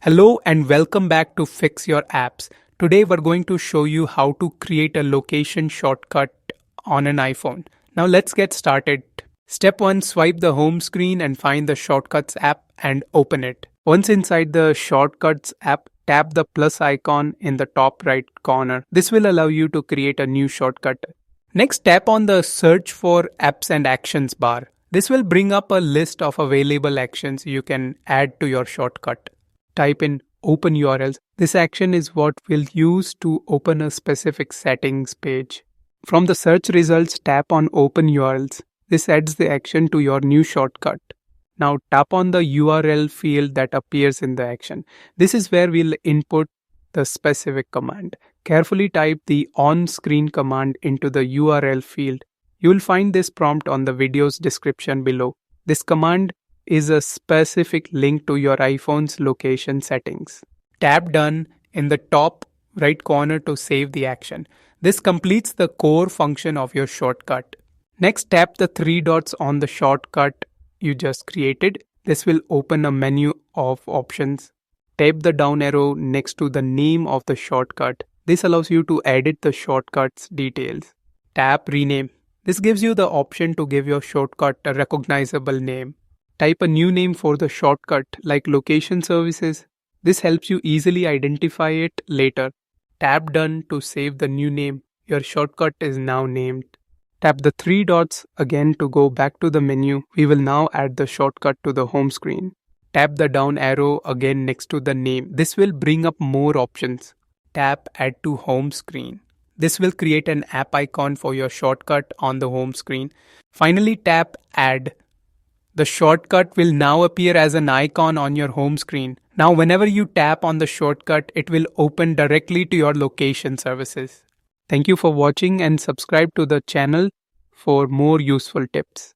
Hello and welcome back to Fix Your Apps. Today we're going to show you how to create a location shortcut on an iPhone. Now let's get started. Step 1, swipe the home screen and find the Shortcuts app and open it. Once inside the Shortcuts app, tap the plus icon in the top right corner. This will allow you to create a new shortcut. Next, tap on the Search for Apps and Actions bar. This will bring up a list of available actions you can add to your shortcut. Type in Open URLs. This action is what we'll use to open a specific settings page. From the search results, tap on Open URLs. This adds the action to your new shortcut. Now tap on the URL field that appears in the action. This is where we'll input the specific command. Carefully type the on-screen command into the URL field. You will find this prompt on the video's description below. This command is a specific link to your iPhone's location settings. Tap Done in the top right corner to save the action. This completes the core function of your shortcut. Next, tap the three dots on the shortcut you just created. This will open a menu of options. Tap the down arrow next to the name of the shortcut. This allows you to edit the shortcut's details. Tap Rename. This gives you the option to give your shortcut a recognizable name. Type a new name for the shortcut like Location Services. This helps you easily identify it later. Tap Done to save the new name. Your shortcut is now named. Tap the three dots again to go back to the menu. We will now add the shortcut to the home screen. Tap the down arrow again next to the name. This will bring up more options. Tap Add to Home Screen. This will create an app icon for your shortcut on the home screen. Finally, tap Add. The shortcut will now appear as an icon on your home screen. Now, whenever you tap on the shortcut, it will open directly to your location services. Thank you for watching and subscribe to the channel for more useful tips.